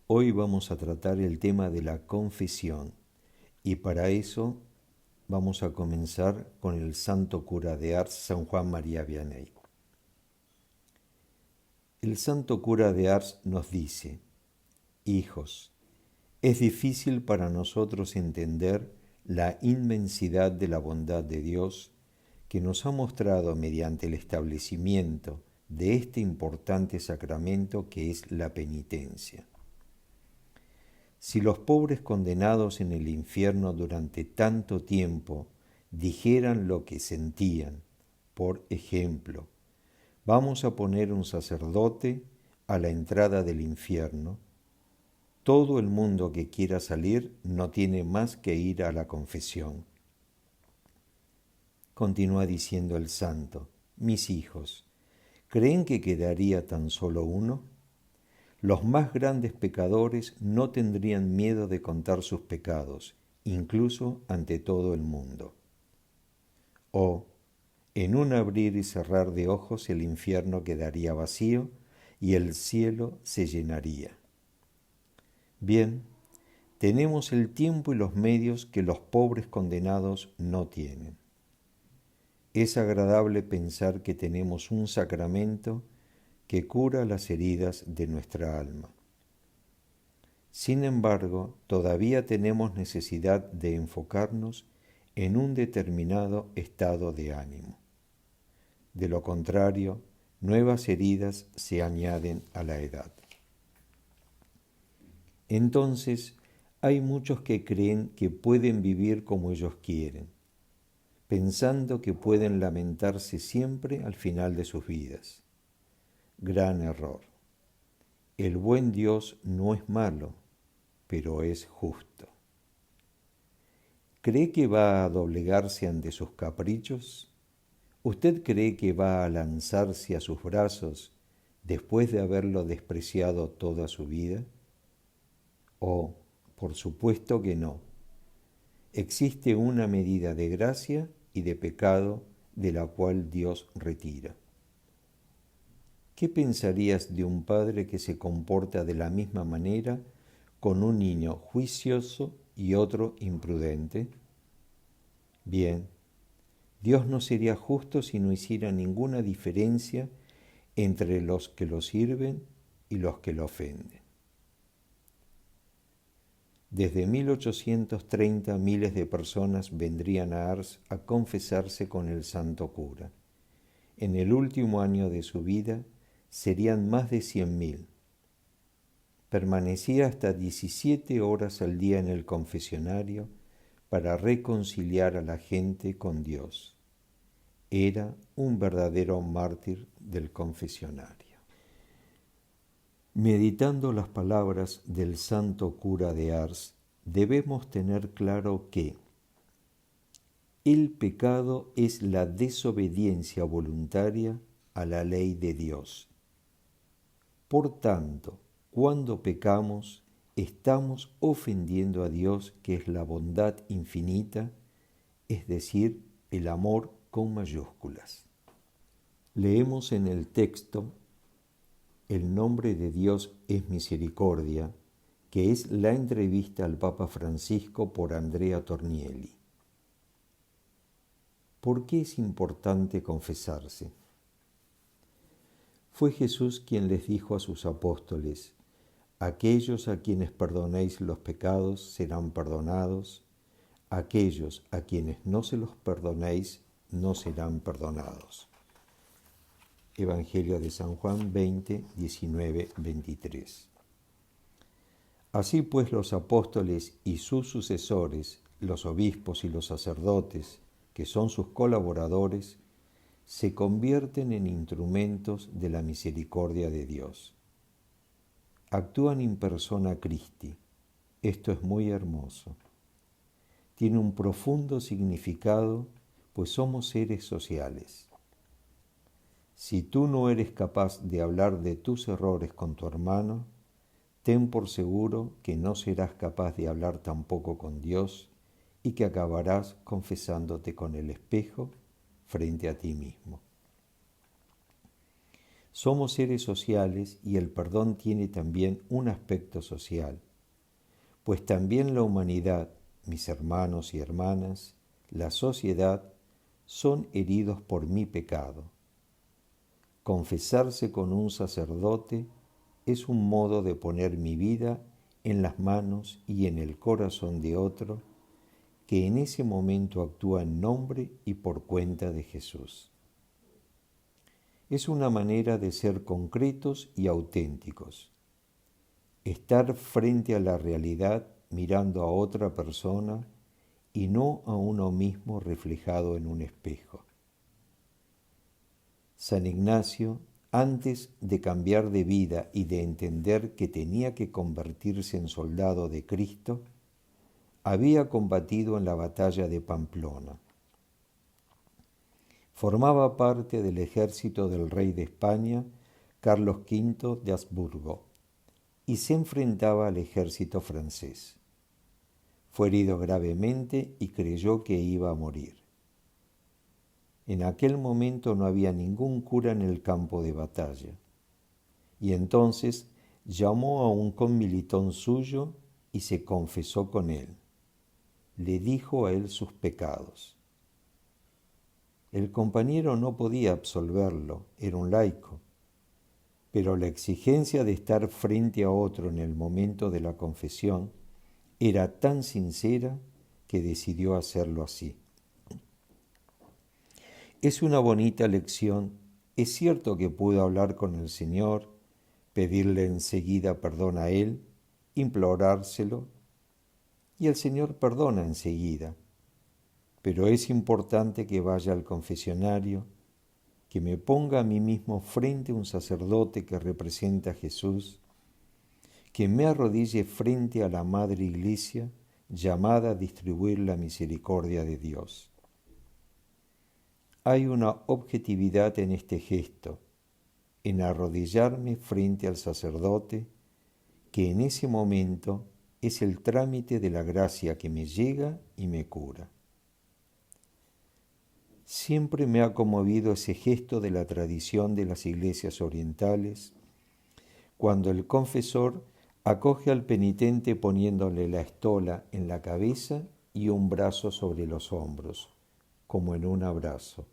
Hoy vamos a tratar el tema de la confesión y para eso vamos a comenzar con el santo cura de Ars, San Juan María Vianney. El santo cura de Ars nos dice: hijos, es difícil para nosotros entender la inmensidad de la bondad de Dios que nos ha mostrado mediante el establecimiento de este importante sacramento que es la penitencia. Si los pobres condenados en el infierno durante tanto tiempo dijeran lo que sentían, por ejemplo, vamos a poner un sacerdote a la entrada del infierno, todo el mundo que quiera salir no tiene más que ir a la confesión. Continúa diciendo el santo: mis hijos, ¿creen que quedaría tan solo uno? Los más grandes pecadores no tendrían miedo de contar sus pecados, incluso ante todo el mundo. O, en un abrir y cerrar de ojos el infierno quedaría vacío y el cielo se llenaría. Bien, tenemos el tiempo y los medios que los pobres condenados no tienen. Es agradable pensar que tenemos un sacramento que cura las heridas de nuestra alma. Sin embargo, todavía tenemos necesidad de enfocarnos en un determinado estado de ánimo. De lo contrario, nuevas heridas se añaden a la edad. Entonces, hay muchos que creen que pueden vivir como ellos quieren, pensando que pueden lamentarse siempre al final de sus vidas. Gran error. El buen Dios no es malo, pero es justo. ¿Cree que va a doblegarse ante sus caprichos? ¿Usted cree que va a lanzarse a sus brazos después de haberlo despreciado toda su vida? Oh, por supuesto que no. Existe una medida de gracia y de pecado de la cual Dios retira. ¿Qué pensarías de un padre que se comporta de la misma manera con un niño juicioso y otro imprudente? Bien, Dios no sería justo si no hiciera ninguna diferencia entre los que lo sirven y los que lo ofenden. Desde 1830 miles de personas vendrían a Ars a confesarse con el santo cura. En el último año de su vida serían más de 100.000. Permanecía hasta 17 horas al día en el confesionario para reconciliar a la gente con Dios. Era un verdadero mártir del confesionario. Meditando las palabras del santo cura de Ars, debemos tener claro que el pecado es la desobediencia voluntaria a la ley de Dios. Por tanto, cuando pecamos, estamos ofendiendo a Dios, que es la bondad infinita, es decir, el amor con mayúsculas. Leemos en el texto: el nombre de Dios es misericordia, que es la entrevista al Papa Francisco por Andrea Tornielli. ¿Por qué es importante confesarse? Fue Jesús quien les dijo a sus apóstoles: aquellos a quienes perdonéis los pecados serán perdonados, aquellos a quienes no se los perdonéis no serán perdonados. Evangelio de San Juan 20, 19, 23. Así pues, los apóstoles y sus sucesores, los obispos y los sacerdotes, que son sus colaboradores, se convierten en instrumentos de la misericordia de Dios. Actúan in persona Christi. Esto es muy hermoso. Tiene un profundo significado, pues somos seres sociales. Si tú no eres capaz de hablar de tus errores con tu hermano, ten por seguro que no serás capaz de hablar tampoco con Dios y que acabarás confesándote con el espejo frente a ti mismo. Somos seres sociales y el perdón tiene también un aspecto social, pues también la humanidad, mis hermanos y hermanas, la sociedad, son heridos por mi pecado. Confesarse con un sacerdote es un modo de poner mi vida en las manos y en el corazón de otro que en ese momento actúa en nombre y por cuenta de Jesús. Es una manera de ser concretos y auténticos. Estar frente a la realidad mirando a otra persona y no a uno mismo reflejado en un espejo. San Ignacio, antes de cambiar de vida y de entender que tenía que convertirse en soldado de Cristo, había combatido en la batalla de Pamplona. Formaba parte del ejército del rey de España, Carlos V de Habsburgo, y se enfrentaba al ejército francés. Fue herido gravemente y creyó que iba a morir. En aquel momento no había ningún cura en el campo de batalla, y entonces llamó a un comilitón suyo y se confesó con él. Le dijo a él sus pecados. El compañero no podía absolverlo, era un laico, pero la exigencia de estar frente a otro en el momento de la confesión era tan sincera que decidió hacerlo así. Es una bonita lección. Es cierto que pudo hablar con el Señor, pedirle enseguida perdón a Él, implorárselo, y el Señor perdona enseguida. Pero es importante que vaya al confesionario, que me ponga a mí mismo frente a un sacerdote que representa a Jesús, que me arrodille frente a la Madre Iglesia llamada a distribuir la misericordia de Dios. Hay una objetividad en este gesto, en arrodillarme frente al sacerdote, que en ese momento es el trámite de la gracia que me llega y me cura. Siempre me ha conmovido ese gesto de la tradición de las iglesias orientales, cuando el confesor acoge al penitente poniéndole la estola en la cabeza y un brazo sobre los hombros, como en un abrazo.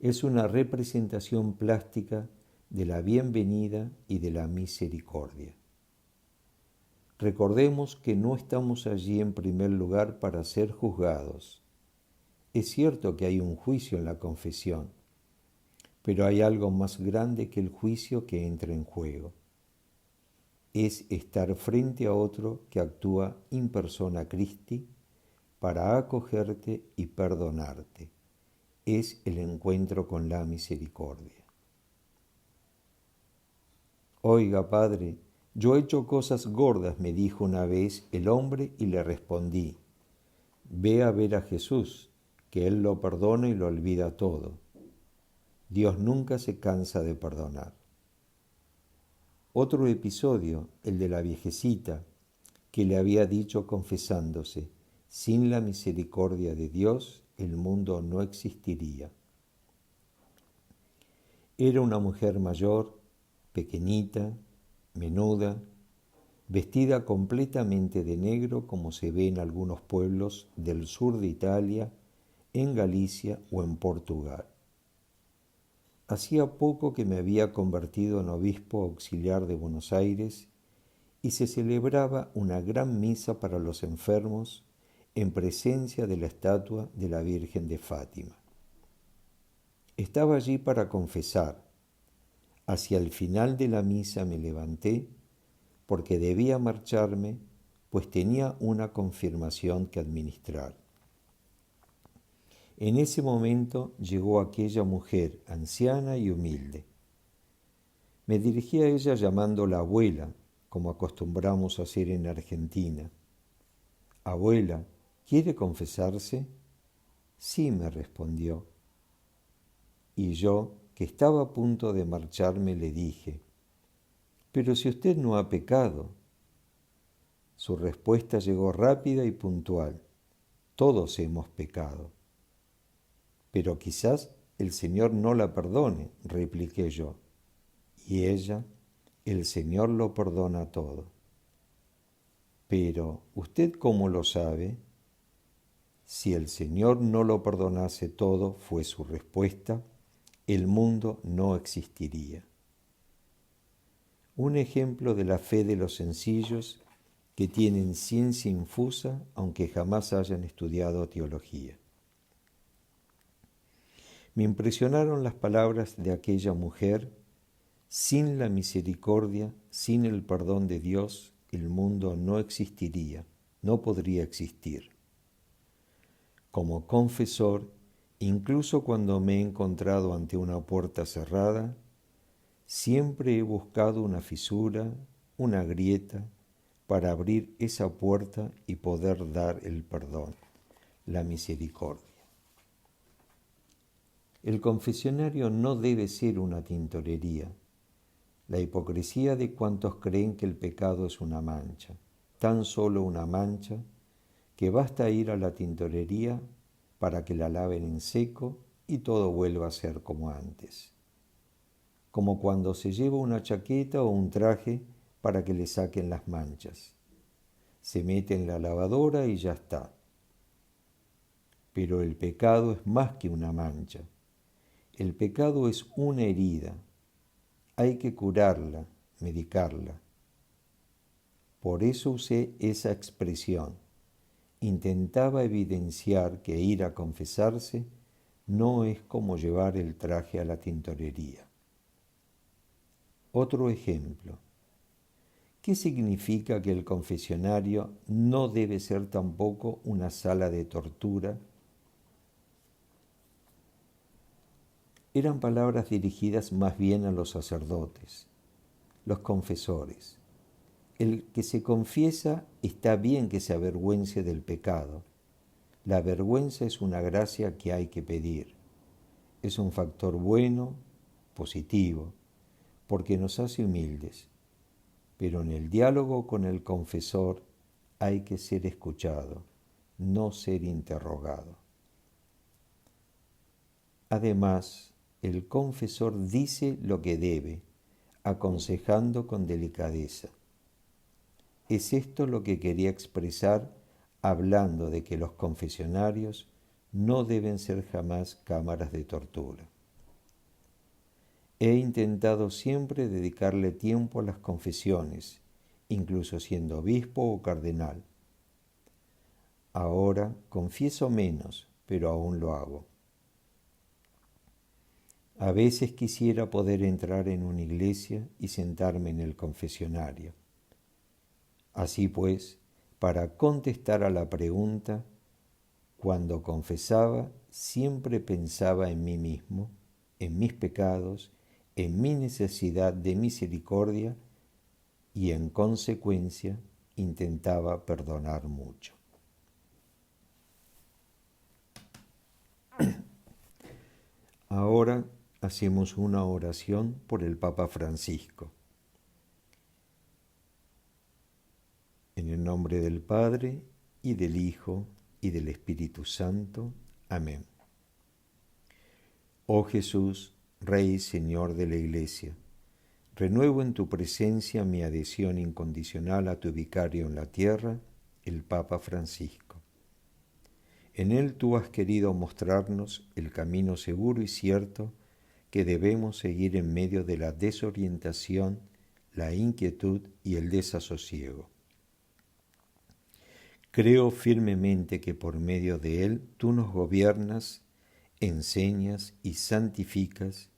Es una representación plástica de la bienvenida y de la misericordia. Recordemos que no estamos allí en primer lugar para ser juzgados. Es cierto que hay un juicio en la confesión, pero hay algo más grande que el juicio que entra en juego. Es estar frente a otro que actúa in persona Christi para acogerte y perdonarte. Es el encuentro con la misericordia. Oiga, Padre, yo he hecho cosas gordas, me dijo una vez el hombre y le respondí, ve a ver a Jesús, que Él lo perdona y lo olvida todo. Dios nunca se cansa de perdonar. Otro episodio, el de la viejecita, que le había dicho confesándose, sin la misericordia de Dios, el mundo no existiría. Era una mujer mayor, pequeñita, menuda, vestida completamente de negro como se ve en algunos pueblos del sur de Italia, en Galicia o en Portugal. Hacía poco que me había convertido en obispo auxiliar de Buenos Aires y se celebraba una gran misa para los enfermos en presencia de la estatua de la Virgen de Fátima. Estaba allí para confesar. Hacia el final de la misa me levanté porque debía marcharme, pues tenía una confirmación que administrar. En ese momento llegó aquella mujer anciana y humilde. Me dirigí a ella llamándola abuela, como acostumbramos a hacer en Argentina. Abuela, ¿quiere confesarse? Sí, me respondió. Y yo, que estaba a punto de marcharme, le dije, pero si usted no ha pecado. Su respuesta llegó rápida y puntual. Todos hemos pecado. Pero quizás el Señor no la perdone, repliqué yo. Y ella, el Señor lo perdona todo. Pero, ¿usted cómo lo sabe? Si el Señor no lo perdonase todo, fue su respuesta, el mundo no existiría. Un ejemplo de la fe de los sencillos que tienen ciencia infusa, aunque jamás hayan estudiado teología. Me impresionaron las palabras de aquella mujer: sin la misericordia, sin el perdón de Dios, el mundo no existiría, no podría existir. Como confesor, incluso cuando me he encontrado ante una puerta cerrada, siempre he buscado una fisura, una grieta, para abrir esa puerta y poder dar el perdón, la misericordia. El confesionario no debe ser una tintorería, la hipocresía de cuantos creen que el pecado es una mancha, tan solo una mancha, que basta ir a la tintorería para que la laven en seco y todo vuelva a ser como antes. Como cuando se lleva una chaqueta o un traje para que le saquen las manchas. Se mete en la lavadora y ya está. Pero el pecado es más que una mancha. El pecado es una herida. Hay que curarla, medicarla. Por eso usé esa expresión. Intentaba evidenciar que ir a confesarse no es como llevar el traje a la tintorería. Otro ejemplo. ¿Qué significa que el confesionario no debe ser tampoco una sala de tortura? Eran palabras dirigidas más bien a los sacerdotes, los confesores. El que se confiesa está bien que se avergüence del pecado. La vergüenza es una gracia que hay que pedir. Es un factor bueno, positivo, porque nos hace humildes. Pero en el diálogo con el confesor hay que ser escuchado, no ser interrogado. Además, el confesor dice lo que debe, aconsejando con delicadeza. Es esto lo que quería expresar hablando de que los confesionarios no deben ser jamás cámaras de tortura. He intentado siempre dedicarle tiempo a las confesiones, incluso siendo obispo o cardenal. Ahora confieso menos, pero aún lo hago. A veces quisiera poder entrar en una iglesia y sentarme en el confesionario. Así pues, para contestar a la pregunta, cuando confesaba siempre pensaba en mí mismo, en mis pecados, en mi necesidad de misericordia y en consecuencia intentaba perdonar mucho. Ahora hacemos una oración por el Papa Francisco. En el nombre del Padre, y del Hijo, y del Espíritu Santo. Amén. Oh Jesús, Rey y Señor de la Iglesia, renuevo en tu presencia mi adhesión incondicional a tu vicario en la tierra, el Papa Francisco. En él tú has querido mostrarnos el camino seguro y cierto que debemos seguir en medio de la desorientación, la inquietud y el desasosiego. Creo firmemente que por medio de él tú nos gobiernas, enseñas y santificas,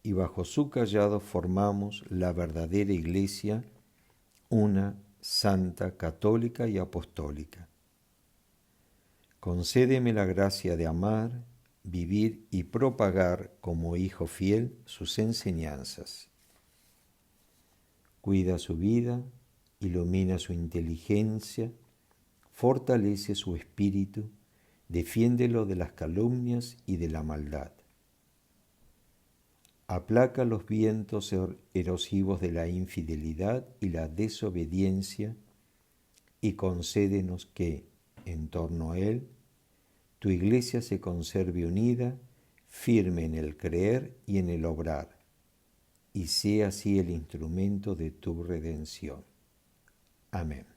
y bajo su cayado formamos la verdadera Iglesia, una, santa, católica y apostólica. Concédeme la gracia de amar, vivir y propagar como hijo fiel sus enseñanzas. Cuida su vida, ilumina su inteligencia, fortalece su espíritu, defiéndelo de las calumnias y de la maldad. Aplaca los vientos erosivos de la infidelidad y la desobediencia y concédenos que, en torno a él, tu Iglesia se conserve unida, firme en el creer y en el obrar, y sea así el instrumento de tu redención. Amén.